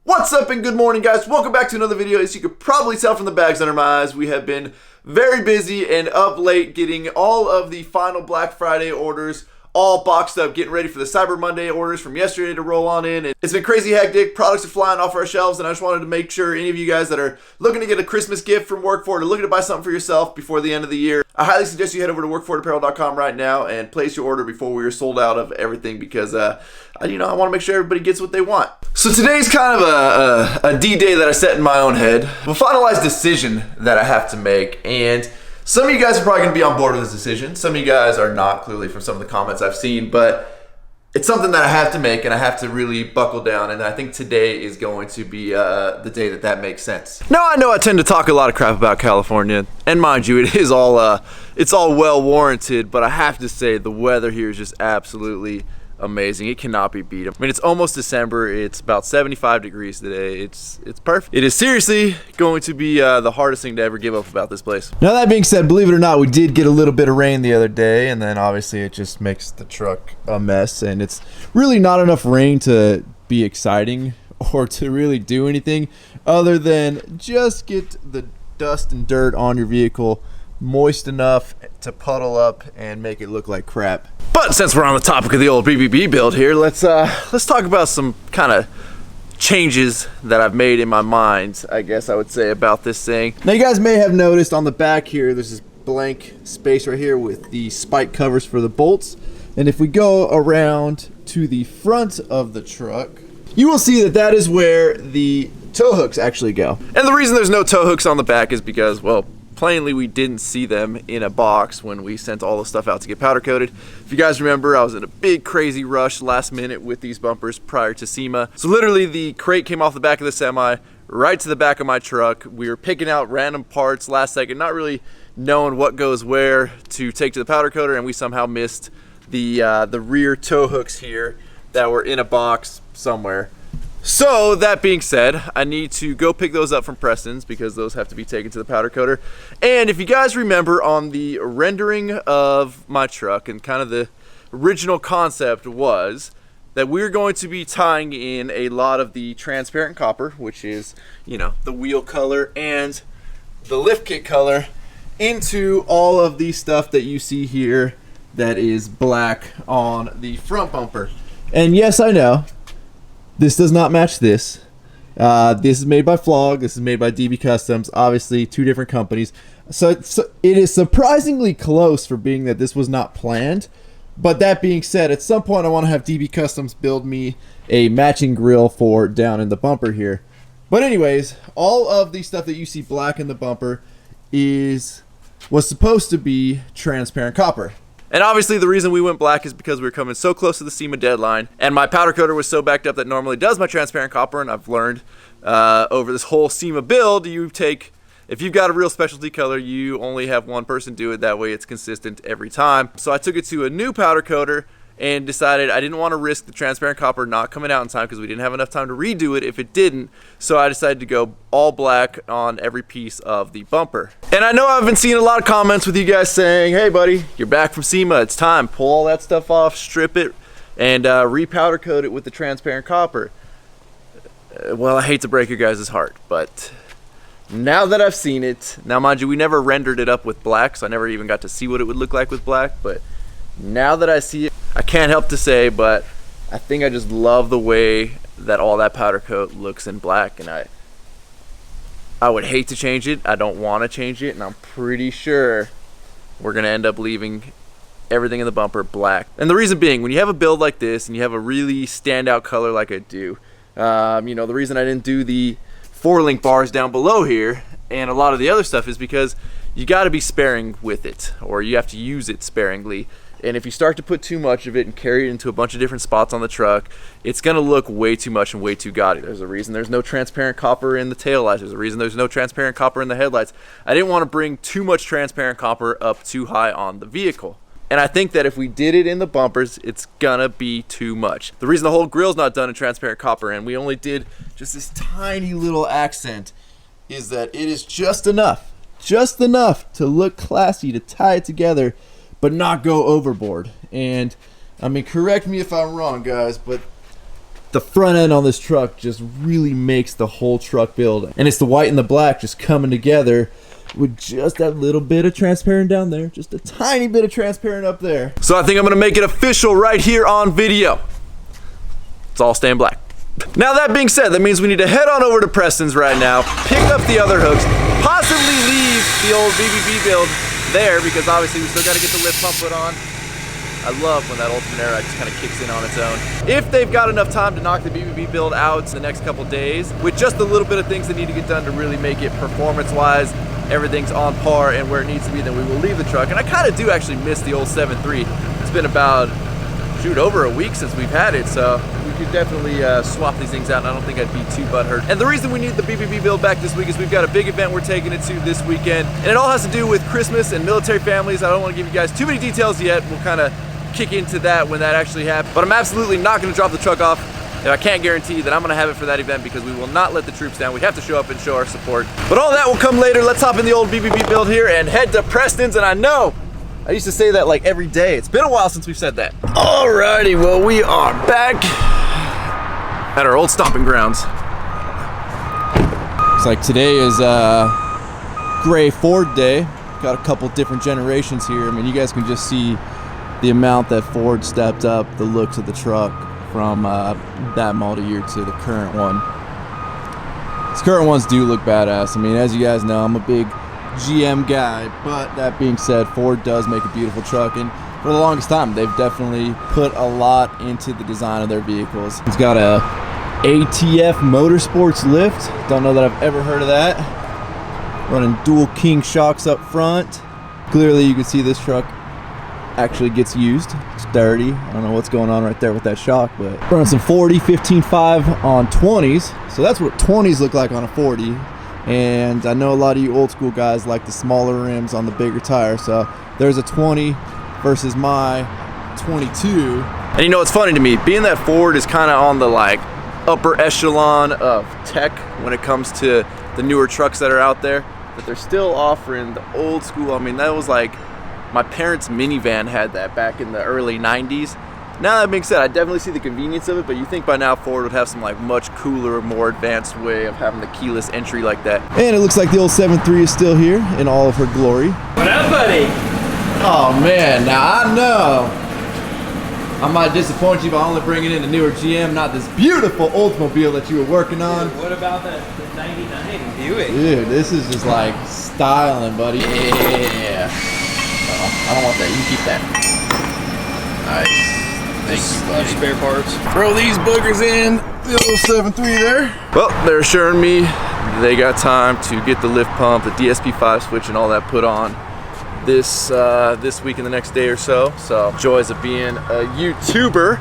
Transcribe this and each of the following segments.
What's up and good morning, guys? Welcome back to another video. As you could probably tell from the bags under my eyes, we have been very busy and up late getting all of the final Black Friday orders all boxed up, getting ready for the Cyber Monday orders from yesterday to roll on in. It's been crazy hectic. Products are flying off our shelves, and I just wanted to make sure any of you guys that are looking to get a Christmas gift from Workford or looking to buy something for yourself before the end of the year, I highly suggest you head over to workfordapparel.com right now and place your order before we are sold out of everything, because I want to make sure everybody gets what they want. So today's kind of a D-Day that I set in my own head, a finalized decision that I have to make, and some of you guys are probably going to be on board with this decision. Some of you guys are not, clearly, from some of the comments I've seen, but it's something that I have to make, and I have to really buckle down, and I think today is going to be the day that makes sense. Now, I know I tend to talk a lot of crap about California, and mind you, it's all well warranted, but I have to say the weather here is just absolutely amazing. It cannot be beat. I mean, it's almost December. It's about 75 degrees today. It's perfect. It is seriously going to be the hardest thing to ever give up about this place. Now, that being said, believe it or not, we did get a little bit of rain the other day, and then obviously it just makes the truck a mess, and it's really not enough rain to be exciting or to really do anything other than just get the dust and dirt on your vehicle moist enough to puddle up and make it look like crap. But since we're on the topic of the old BBB build here, let's talk about some kind of changes that I've made in my mind, I guess I would say, about this thing. Now, you guys may have noticed on the back here, there's this blank space right here with the spike covers for the bolts. And if we go around to the front of the truck, you will see that that is where the tow hooks actually go. And the reason there's no tow hooks on the back is because, well, plainly, we didn't see them in a box when we sent all the stuff out to get powder coated. If you guys remember, I was in a big crazy rush last minute with these bumpers prior to SEMA. So literally the crate came off the back of the semi right to the back of my truck. We were picking out random parts last second, not really knowing what goes where to take to the powder coater, and we somehow missed the rear tow hooks here that were in a box somewhere. So that being said, I need to go pick those up from Preston's because those have to be taken to the powder coater. And if you guys remember on the rendering of my truck, and kind of the original concept was that we're going to be tying in a lot of the transparent copper, which is, you know, the wheel color and the lift kit color, into all of the stuff that you see here that is black on the front bumper. And yes, I know, this does not match this. This is made by Flog. This is made by DB Customs. Obviously, two different companies. So it is surprisingly close for being that this was not planned. But that being said, at some point I want to have DB Customs build me a matching grill for down in the bumper here. But anyways, all of the stuff that you see black in the bumper was supposed to be transparent copper. And obviously the reason we went black is because we were coming so close to the SEMA deadline, and my powder coater was so backed up that normally does my transparent copper, and I've learned over this whole SEMA build, if you've got a real specialty color, you only have one person do it. That way it's consistent every time. So I took it to a new powder coater and decided I didn't want to risk the transparent copper not coming out in time because we didn't have enough time to redo it if it didn't. So I decided to go all black on every piece of the bumper. And I know I've been seeing a lot of comments with you guys saying, hey buddy, you're back from SEMA, it's time, pull all that stuff off, strip it, and re-powder coat it with the transparent copper. Well, I hate to break your guys' heart, but now that I've seen it, now mind you, we never rendered it up with black, so I never even got to see what it would look like with black, but now that I see it, I can't help to say, but I think I just love the way that all that powder coat looks in black, and I would hate to change it. I don't want to change it, and I'm pretty sure we're going to end up leaving everything in the bumper black. And the reason being, when you have a build like this and you have a really standout color like I do, the reason I didn't do the 4-link bars down below here and a lot of the other stuff is because you got to be sparing with it, or you have to use it sparingly. And if you start to put too much of it and carry it into a bunch of different spots on the truck, it's going to look way too much and way too gaudy. There's a reason there's no transparent copper in the taillights. There's a reason there's no transparent copper in the headlights. I didn't want to bring too much transparent copper up too high on the vehicle. And I think that if we did it in the bumpers, it's going to be too much. The reason the whole grill's not done in transparent copper and we only did just this tiny little accent is that it is just enough to look classy, to tie it together, but not go overboard. And I mean, correct me if I'm wrong, guys, but the front end on this truck just really makes the whole truck build. And it's the white and the black just coming together with just that little bit of transparent down there, just a tiny bit of transparent up there. So I think I'm gonna make it official right here on video. It's all staying black. Now that being said, that means we need to head on over to Preston's right now, pick up the other hooks, possibly leave the old BBB build there because obviously we still gotta get the lift pump put on. I love when that Ultimate Air Ride just kind of kicks in on its own. If they've got enough time to knock the BBB build out in the next couple days, with just a little bit of things that need to get done to really make it performance-wise, everything's on par and where it needs to be, then we will leave the truck. And I kind of do actually miss the old 7.3. It's been about, shoot, over a week since we've had it, so we could definitely swap these things out, and I don't think I'd be too butthurt. And the reason we need the BBB build back this week is we've got a big event we're taking it to this weekend, and it all has to do with Christmas and military families. I don't want to give you guys too many details yet. We'll kind of kick into that when that actually happens. But I'm absolutely not going to drop the truck off if I can't guarantee that I'm going to have it for that event, because we will not let the troops down. We have to show up and show our support. But all that will come later. Let's hop in the old BBB build here and head to Preston's. And I know I used to say that like every day. It's been a while since we've said that. Alrighty, well, we are back at our old stomping grounds. Looks like today is Gray Ford Day. Got a couple different generations here. I mean, you guys can just see the amount that Ford stepped up the looks of the truck from that model year to the current one. These current ones do look badass. I mean, as you guys know, I'm a big GM guy, but that being said, Ford does make a beautiful truck, and for the longest time, they've definitely put a lot into the design of their vehicles. It's got a ATF Motorsports lift. Don't know that I've ever heard of that. Running dual king shocks up front. Clearly, you can see this truck actually gets used. It's dirty. I don't know what's going on right there with that shock, but running some 40, 15.5 on 20s. So that's what 20s look like on a 40. And I know a lot of you old school guys like the smaller rims on the bigger tire. So there's a 20 versus my 22. And you know, it's funny to me, being that Ford is kind of on the like upper echelon of tech when it comes to the newer trucks that are out there, but they're still offering the old school. I mean, that was like, my parents' minivan had that back in the early 90s. Now that being said, I definitely see the convenience of it, but you think by now Ford would have some like much cooler, more advanced way of having the keyless entry like that. And it looks like the old 7.3 is still here in all of her glory. What up, buddy? Oh man, now I know I might disappoint you by only bringing in the newer GM, not this beautiful Oldsmobile that you were working on. What about the 99 Buick? Dude, this is just like styling, buddy. Yeah. I don't want that. You keep that. Nice. Thank you, buddy. Spare parts. Throw these boogers in the old 7.3 there. Well, they're assuring me they got time to get the lift pump, the DSP5 switch, and all that put on this week and the next day or so. So, joys of being a YouTuber.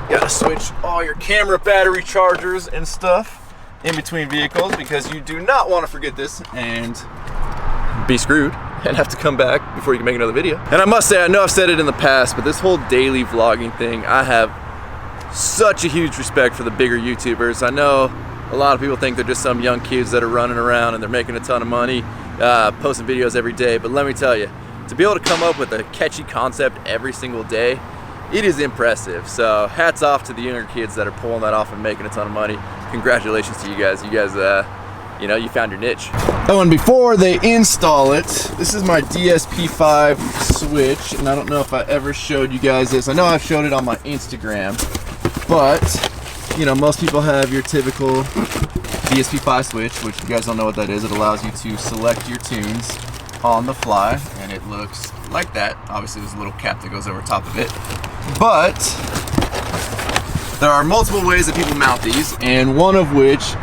Gotta switch all your camera battery chargers and stuff in between vehicles, because you do not want to forget this and be screwed and have to come back before you can make another video. And I must say, I know I've said it in the past, but this whole daily vlogging thing, I have such a huge respect for the bigger YouTubers. I know a lot of people think they're just some young kids that are running around and they're making a ton of money, posting videos every day, but let me tell you, to be able to come up with a catchy concept every single day, it is impressive. So hats off to the younger kids that are pulling that off and making a ton of money. Congratulations to you guys. You guys, you know, you found your niche. Oh, and before they install it, this is my DSP5 switch, and I don't know if I ever showed you guys this. I know I've showed it on my Instagram, but, you know, most people have your typical DSP5 switch, which if you guys don't know what that is, it allows you to select your tunes on the fly, and it looks like that. Obviously, there's a little cap that goes over top of it, but there are multiple ways that people mount these, and one of which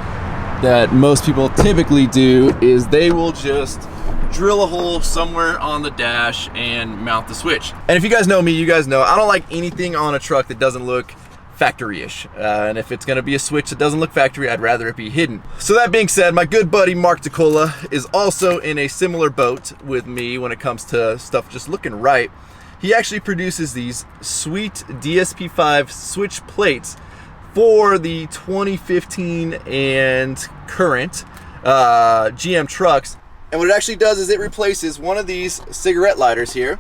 that most people typically do is they will just drill a hole somewhere on the dash and mount the switch. And if you guys know me, you guys know I don't like anything on a truck that doesn't look factory-ish. And if it's gonna be a switch that doesn't look factory, I'd rather it be hidden. So that being said, my good buddy Mark DeCola is also in a similar boat with me when it comes to stuff just looking right. He actually produces these sweet DSP5 switch plates for the 2015 and current GM trucks. And what it actually does is it replaces one of these cigarette lighters here,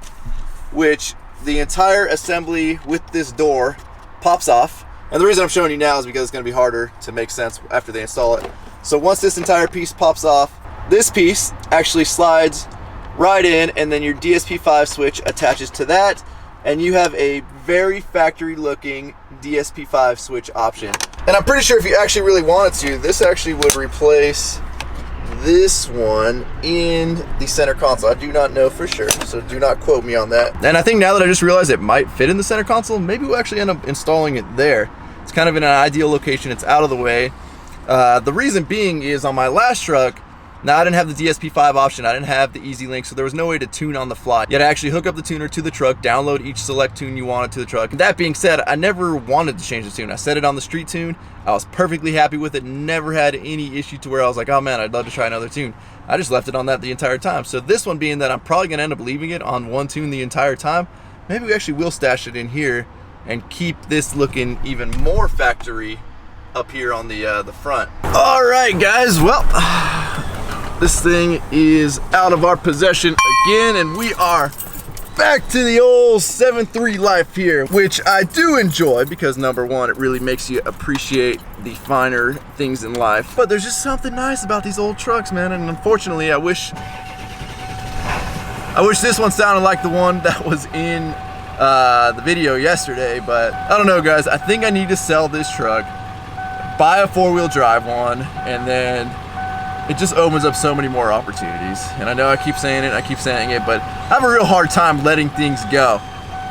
which the entire assembly with this door pops off, And the reason I'm showing you now is because it's going to be harder to make sense after they install it. So once this entire piece pops off, this piece actually slides right in, and then your DSP-5 switch attaches to that, and you have a very factory looking DSP-5 switch option. And I'm pretty sure if you actually really wanted to, this actually would replace this one in the center console. I do not know for sure, so do not quote me on that. And I think now that I just realized it might fit in the center console, maybe we'll actually end up installing it there. It's kind of in an ideal location. It's out of the way. The reason being is on my last truck, now I didn't have the DSP-5 option, I didn't have the Easy Link, so there was no way to tune on the fly. You had to actually hook up the tuner to the truck, download each select tune you wanted to the truck. That being said, I never wanted to change the tune. I set it on the street tune, I was perfectly happy with it, never had any issue to where I was like, oh man, I'd love to try another tune. I just left it on that the entire time. So this one being that I'm probably gonna end up leaving it on one tune the entire time, maybe we actually will stash it in here and keep this looking even more factory up here on the front. All right, guys, well, this thing is out of our possession again, and we are back to the old 7.3 life here, which I do enjoy because number one, it really makes you appreciate the finer things in life. But there's just something nice about these old trucks, man, and unfortunately, I wish this one sounded like the one that was in the video yesterday, but I don't know, guys. I think I need to sell this truck, buy a four-wheel drive one, and then it just opens up so many more opportunities. And I know I keep saying it, but I have a real hard time letting things go.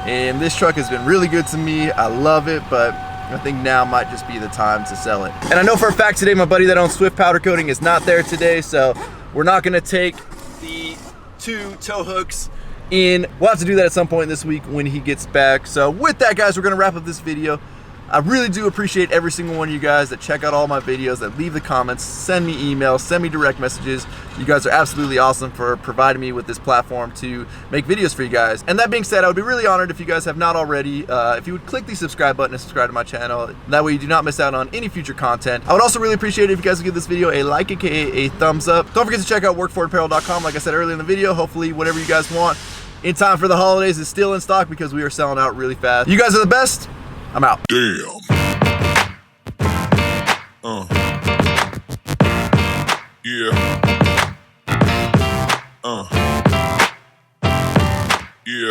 And this truck has been really good to me. I love it, but I think now might just be the time to sell it. And I know for a fact today my buddy that owns Swift Powder Coating is not there today, so we're not gonna take the 2 tow hooks in. We'll have to do that at some point this week when he gets back. So with that, guys, we're gonna wrap up this video. I really do appreciate every single one of you guys that check out all my videos, that leave the comments, send me emails, send me direct messages. You guys are absolutely awesome for providing me with this platform to make videos for you guys. And that being said, I would be really honored if you guys have not already, if you would click the subscribe button and subscribe to my channel. That way you do not miss out on any future content. I would also really appreciate it if you guys would give this video a like, aka a thumbs up. Don't forget to check out workforapparel.com. Like I said earlier in the video, hopefully whatever you guys want in time for the holidays is still in stock because we are selling out really fast. You guys are the best. I'm out. Damn. Yeah. Yeah.